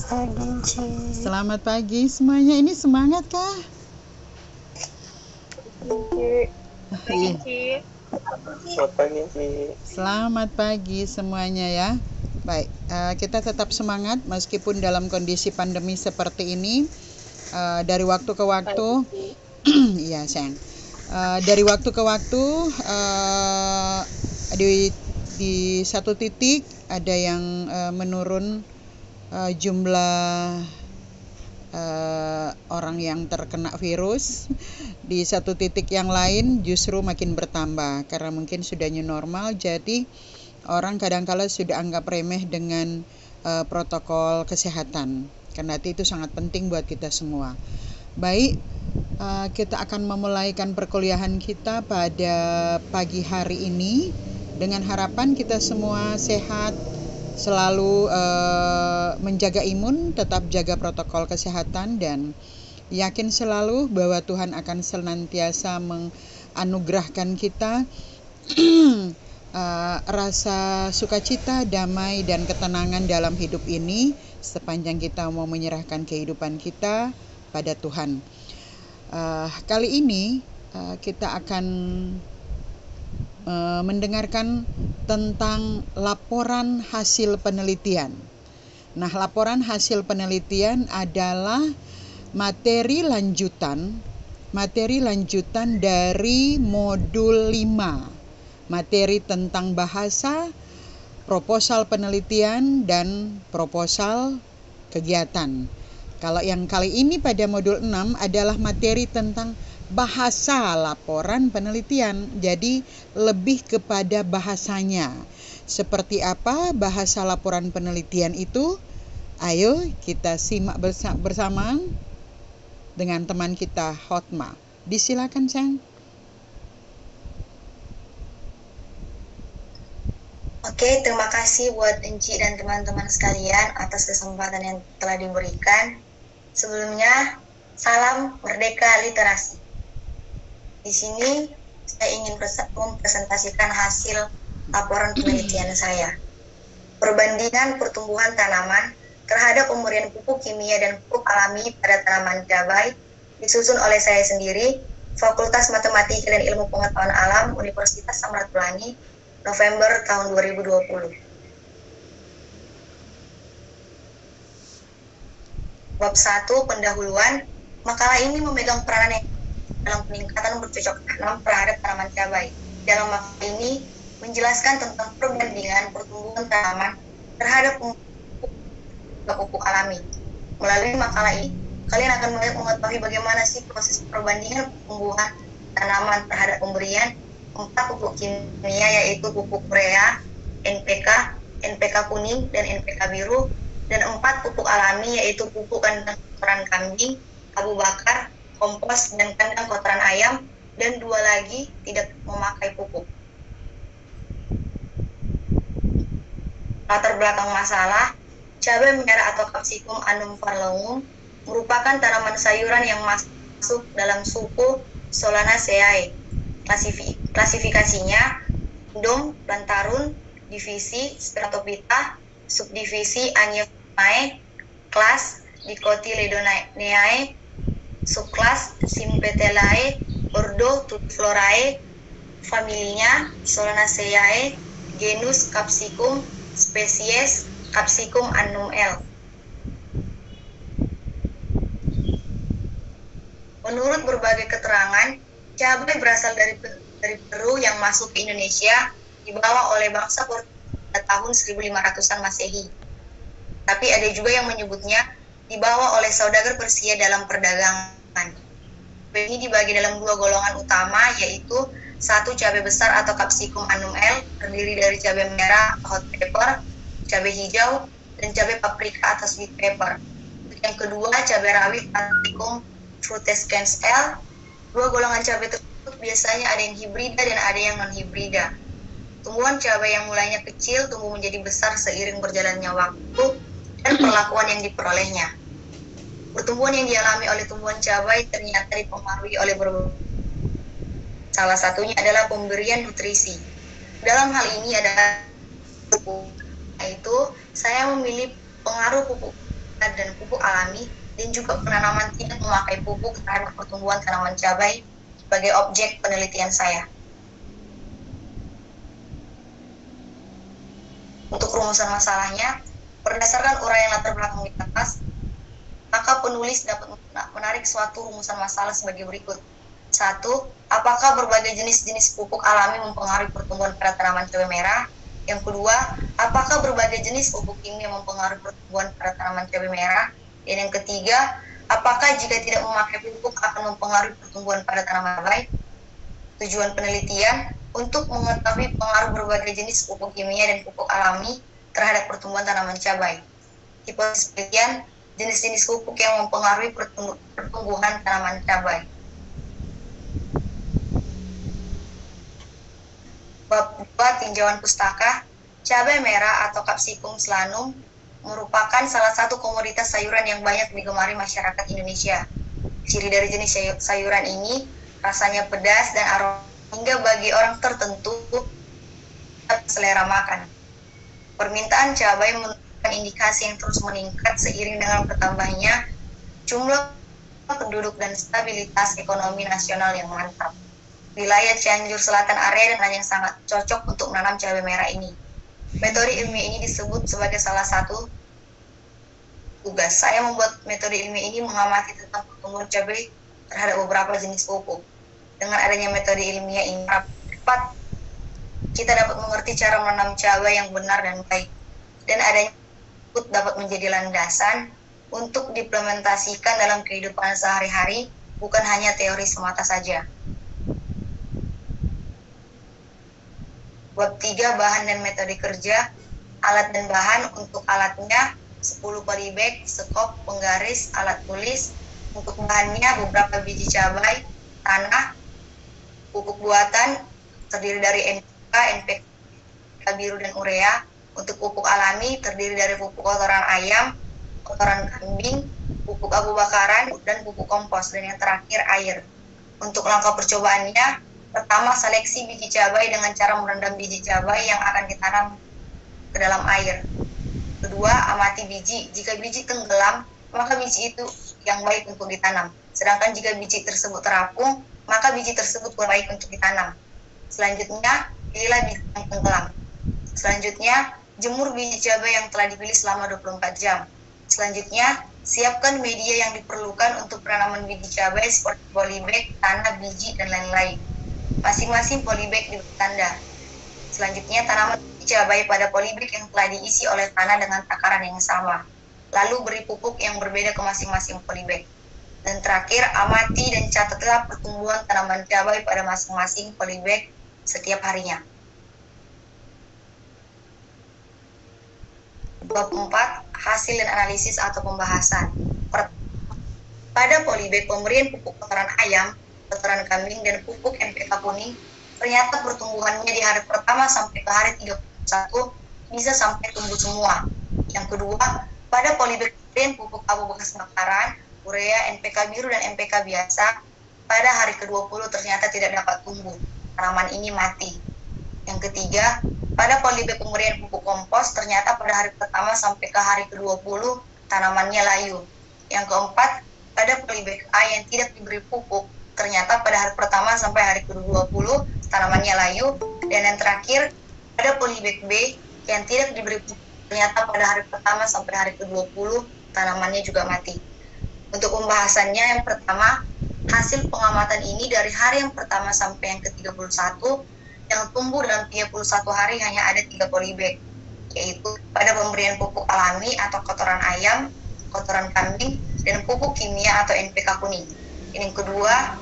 pagi, Ci. Selamat pagi semuanya. Ini semangat kah? Iya. Selamat pagi, Ci. Selamat pagi semuanya ya. Baik, kita tetap semangat meskipun dalam kondisi pandemi seperti ini. Dari waktu ke waktu, iya sayang. Dari waktu ke waktu, di satu titik ada yang menurun jumlah orang yang terkena virus. Di satu titik yang lain justru makin bertambah karena mungkin sudah new normal, jadi orang kadangkala sudah anggap remeh dengan protokol kesehatan. Karena itu sangat penting buat kita semua. Baik, kita akan memulaikan perkuliahan kita pada pagi hari ini dengan harapan kita semua sehat, selalu menjaga imun, tetap jaga protokol kesehatan, dan yakin selalu bahwa Tuhan akan senantiasa menganugerahkan kita rasa sukacita, damai, dan ketenangan dalam hidup ini sepanjang kita mau menyerahkan kehidupan kita pada Tuhan. Kali ini kita akan mendengarkan tentang laporan hasil penelitian. Nah, laporan hasil penelitian adalah materi lanjutan dari modul 5. Materi tentang bahasa, proposal penelitian, dan proposal kegiatan. Kalau yang kali ini pada modul 6 adalah materi tentang bahasa laporan penelitian, jadi lebih kepada bahasanya. Seperti apa bahasa laporan penelitian itu? Ayo kita simak bersama dengan teman kita Hotma. Disilakan, Sang. Oke, terima kasih buat Enci dan teman-teman sekalian atas kesempatan yang telah diberikan. Sebelumnya, salam merdeka literasi. Di sini saya ingin mempresentasikan hasil laporan penelitian saya. Perbandingan pertumbuhan tanaman terhadap pemberian pupuk kimia dan pupuk alami pada tanaman cabai disusun oleh saya sendiri, Fakultas Matematika dan Ilmu Pengetahuan Alam Universitas Samratulangi, November tahun 2020. Bab 1, pendahuluan. Makalah ini memegang peranan yang dalam peningkatan bercocok tanam terhadap tanaman cabai. Dalam makalah ini menjelaskan tentang perbandingan pertumbuhan tanaman terhadap pupuk alami. Melalui makalah ini, kalian akan mengetahui bagaimana sih proses perbandingan pertumbuhan tanaman terhadap pemberian 4 pupuk kimia, yaitu pupuk urea, NPK, NPK kuning, dan NPK biru, dan 4 pupuk alami, yaitu pupuk kandang kotoran kambing, abu bakar, kompos, dan kandang kotoran ayam, dan 2 lagi tidak memakai pupuk. Latar belakang masalah, cabai merah atau Capsicum annum farlongum merupakan tanaman sayuran yang masuk dalam suku Solanaceae. Klasifikasinya Indom, Plantarum, divisi Stratophyta, subdivisi Agnophae, kelas Dicotyledoneae, subkelas Sympetalae, ordo Tutiflorae, familinya Solanaceae, genus Capsicum, spesies Capsicum annum L. Menurut berbagai keterangan, cabai berasal dari Peru yang masuk ke Indonesia dibawa oleh bangsa Portugis pada tahun 1500-an Masehi. Tapi ada juga yang menyebutnya dibawa oleh saudagar Persia dalam perdagangan. Cabai ini dibagi dalam 2 golongan utama, yaitu 1 cabai besar atau Capsicum annum L, terdiri dari cabai merah atau hot pepper, cabai hijau, dan cabai paprika atau sweet pepper. Yang kedua, cabai rawit Capsicum frutescens L. 2 golongan cabai tersebut biasanya ada yang hibrida dan ada yang non-hibrida. Tumbuhan cabai yang mulainya kecil tumbuh menjadi besar seiring berjalannya waktu dan perlakuan yang diperolehnya. Pertumbuhan yang dialami oleh tumbuhan cabai ternyata dipengaruhi oleh berbagai. Salah satunya adalah pemberian nutrisi. Dalam hal ini adalah pupuk. Yaitu saya memilih pengaruh pupuk dan pupuk alami, dan juga penanaman tidak memakai pupuk terhadap pertumbuhan tanaman cabai sebagai objek penelitian saya. Untuk rumusan masalahnya, berdasarkan uraian latar belakang di atas, maka penulis dapat menarik suatu rumusan masalah sebagai berikut. 1. Apakah berbagai jenis-jenis pupuk alami mempengaruhi pertumbuhan pada tanaman cabai merah? Yang kedua, apakah berbagai jenis pupuk kimia mempengaruhi pertumbuhan pada tanaman cabai merah? Dan yang ketiga, apakah jika tidak memakai pupuk akan mempengaruhi pertumbuhan pada tanaman cabai? Tujuan penelitian untuk mengetahui pengaruh berbagai jenis pupuk kimia dan pupuk alami terhadap pertumbuhan tanaman cabai. Hipotesis penelitian, jenis-jenis pupuk yang mempengaruhi pertumbuhan tanaman cabai. Bab 2 tinjauan pustaka, cabai merah atau Capsicum solanum merupakan salah satu komoditas sayuran yang banyak digemari masyarakat Indonesia. Ciri dari jenis sayuran ini rasanya pedas dan aroma hingga bagi orang tertentu selera makan. Permintaan cabai menunjukkan indikasi yang terus meningkat seiring dengan bertambahnya jumlah penduduk dan stabilitas ekonomi nasional yang mantap. Wilayah Cianjur Selatan area dan yang sangat cocok untuk menanam cabai merah ini. Metode ilmiah ini disebut sebagai salah satu tugas. Saya membuat metode ilmiah ini mengamati tentang pertumbuhan cabai terhadap beberapa jenis pupuk. Dengan adanya metode ilmiah ini dapat kita dapat mengerti cara menanam cabai yang benar dan baik. Dan adanya pupuk dapat menjadi landasan untuk diimplementasikan dalam kehidupan sehari-hari, bukan hanya teori semata saja. Bab 3 bahan dan metode kerja, alat dan bahan. Untuk alatnya 10 polybag, sekop, penggaris, alat tulis. Untuk bahannya beberapa biji cabai, tanah, pupuk buatan terdiri dari NPK, NPK biru dan urea. Untuk pupuk alami terdiri dari pupuk kotoran ayam, kotoran kambing, pupuk abu bakaran, dan pupuk kompos. Dan yang terakhir air. Untuk langkah percobaannya, pertama seleksi biji cabai dengan cara merendam biji cabai yang akan ditanam ke dalam air. Kedua, amati biji. Jika biji tenggelam, maka biji itu yang baik untuk ditanam. Sedangkan jika biji tersebut terapung, maka biji tersebut kurang baik untuk ditanam. Selanjutnya, pilihlah biji yang tenggelam. Selanjutnya, jemur biji cabai yang telah dipilih selama 24 jam. Selanjutnya, siapkan media yang diperlukan untuk penanaman biji cabai seperti polybag, tanah, biji, dan lain-lain. Masing-masing polybag diberi tanda. Selanjutnya, tanaman biji cabai pada polybag yang telah diisi oleh tanah dengan takaran yang sama. Lalu beri pupuk yang berbeda ke masing-masing polybag. Dan terakhir, amati dan catatlah pertumbuhan tanaman cabai pada masing-masing polybag setiap harinya. Bab 4, hasil dan analisis atau pembahasan. Pada polybag pemberian pupuk kotoran ayam, kotoran kambing, dan pupuk NPK kuning, ternyata pertumbuhannya di hari pertama sampai ke hari 31 bisa sampai tumbuh semua. Yang kedua, pada polybag pemberian pupuk abu bekas bakaran, urea, NPK biru, dan NPK biasa, pada hari ke-20 ternyata tidak dapat tumbuh. Tanaman ini mati. Yang ketiga, pada polybag pemberian pupuk kompos, ternyata pada hari pertama sampai ke hari ke-20 tanamannya layu. Yang keempat, pada polybag A yang tidak diberi pupuk, ternyata pada hari pertama sampai hari ke-20 tanamannya layu. Dan yang terakhir, pada polybag B yang tidak diberi pupuk, ternyata pada hari pertama sampai hari ke-20 tanamannya juga mati. Untuk pembahasannya, yang pertama, hasil pengamatan ini dari hari yang pertama sampai yang ke-31, yang tumbuh dalam 31 hari hanya ada 3 polybag, yaitu pada pemberian pupuk alami atau kotoran ayam, kotoran kambing, dan pupuk kimia atau NPK kuning. Yang kedua,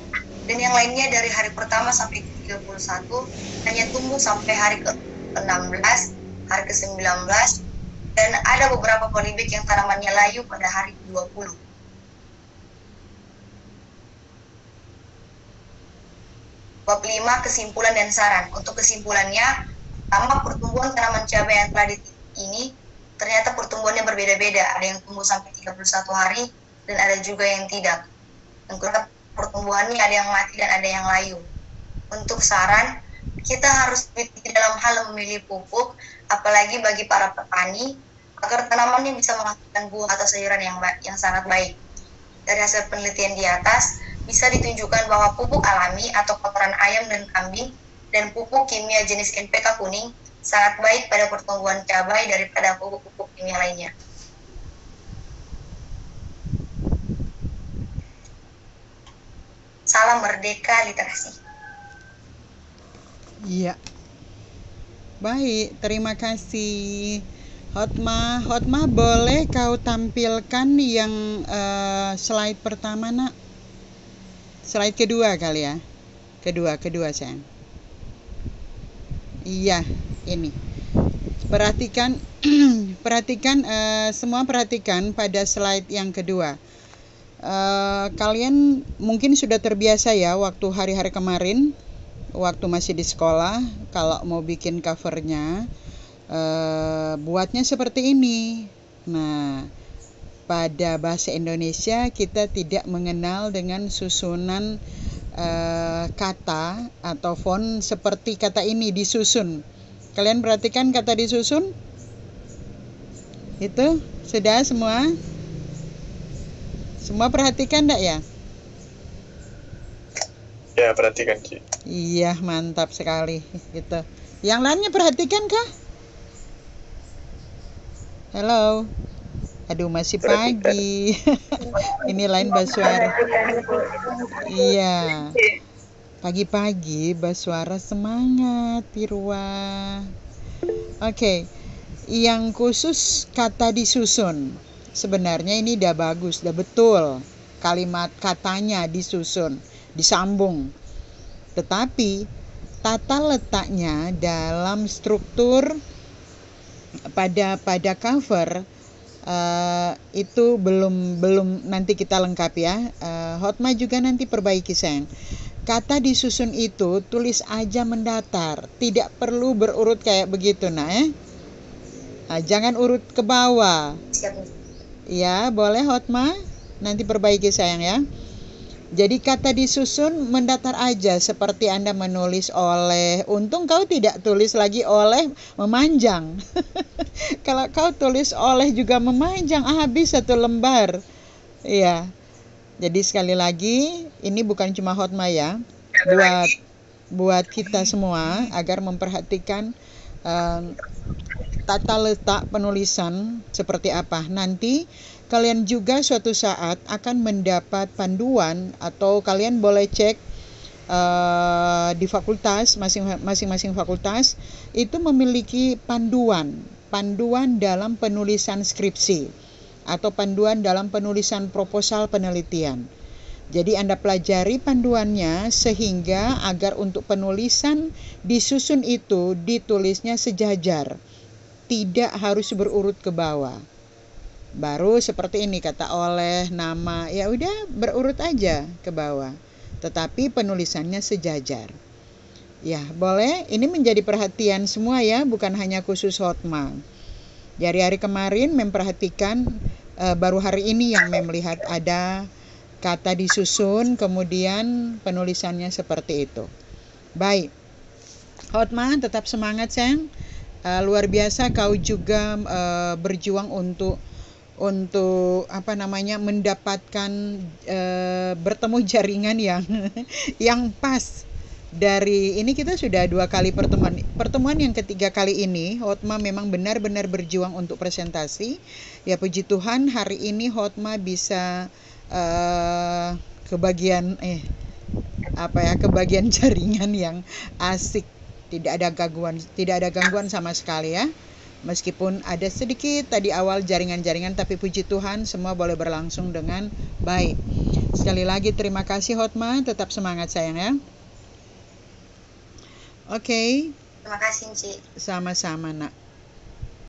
dan yang lainnya dari hari pertama sampai ke-31 hanya tumbuh sampai hari ke-16, hari ke-19, dan ada beberapa polybag yang tanamannya layu pada hari ke-20. Bab 5, kesimpulan dan saran. Untuk kesimpulannya, pertama, pertumbuhan tanaman cabai yang telah ini ternyata pertumbuhannya berbeda-beda. Ada yang tumbuh sampai 31 hari dan ada juga yang tidak. Yang kedua, pertumbuhannya ada yang mati dan ada yang layu. Untuk saran, kita harus teliti dalam hal memilih pupuk, apalagi bagi para petani agar tanamannya bisa menghasilkan buah atau sayuran yang sangat baik. Dari hasil penelitian di atas, bisa ditunjukkan bahwa pupuk alami atau kotoran ayam dan kambing dan pupuk kimia jenis NPK kuning sangat baik pada pertumbuhan cabai daripada pupuk-pupuk kimia lainnya. Salam merdeka literasi. Iya. Baik, terima kasih. Hotma boleh kau tampilkan yang slide pertama, Nak? Slide kedua kali ya. Kedua sayang. Iya, ini. Perhatikan semua perhatikan pada slide yang kedua. Kalian mungkin sudah terbiasa ya waktu hari-hari kemarin, waktu masih di sekolah, kalau mau bikin covernya, buatnya seperti ini. Nah, pada bahasa Indonesia kita tidak mengenal dengan susunan kata atau font seperti kata ini disusun. Kalian perhatikan kata disusun? Itu sudah semua? Semua perhatikan enggak ya? Ya, perhatikan, Ci. Iya, mantap sekali gitu. Yang lainnya perhatikan kah? Halo. Aduh, masih pagi. Ini lain Baswara. Iya. Pagi-pagi Baswara semangat, Pirwa. Oke. Yang khusus kata disusun. Sebenarnya ini udah bagus, udah betul. Kalimat katanya disusun, disambung. Tetapi tata letaknya dalam struktur pada cover itu belum nanti kita lengkap ya. Hotma juga nanti perbaiki sayang. Kata disusun itu tulis aja mendatar, tidak perlu berurut kayak begitu nah ya. Nah, jangan urut ke bawah. Ya, boleh Hotma? Nanti perbaiki sayang ya. Jadi kata disusun mendatar aja seperti Anda menulis oleh. Untung kau tidak tulis lagi oleh memanjang. Kalau kau tulis oleh juga memanjang, habis satu lembar. Iya. Jadi sekali lagi, ini bukan cuma Hotma ya. Buat kita semua agar memperhatikan tata letak penulisan seperti apa. Nanti kalian juga suatu saat akan mendapat panduan atau kalian boleh cek di fakultas, masing-masing fakultas itu memiliki panduan dalam penulisan skripsi atau panduan dalam penulisan proposal penelitian. Jadi Anda pelajari panduannya sehingga agar untuk penulisan disusun itu ditulisnya sejajar. Tidak harus berurut ke bawah. Baru seperti ini kata oleh, nama, ya udah berurut aja ke bawah. Tetapi penulisannya sejajar. Ya, boleh. Ini menjadi perhatian semua ya, bukan hanya khusus Hotma. Dari hari kemarin memperhatikan, baru hari ini yang melihat ada kata disusun, kemudian penulisannya seperti itu. Baik. Hotma tetap semangat sayang. Luar biasa kau juga berjuang untuk mendapatkan bertemu jaringan yang pas. Dari ini kita sudah 2 kali pertemuan yang ketiga kali ini Hotma memang benar-benar berjuang untuk presentasi. Ya puji Tuhan hari ini Hotma bisa kebagian jaringan yang asik. Tidak ada gangguan sama sekali ya. Meskipun ada sedikit tadi awal jaringan-jaringan, tapi puji Tuhan semua boleh berlangsung dengan baik. Sekali lagi terima kasih Hotma, tetap semangat sayang ya. Oke. Terima kasih, Ci. Sama-sama, Nak.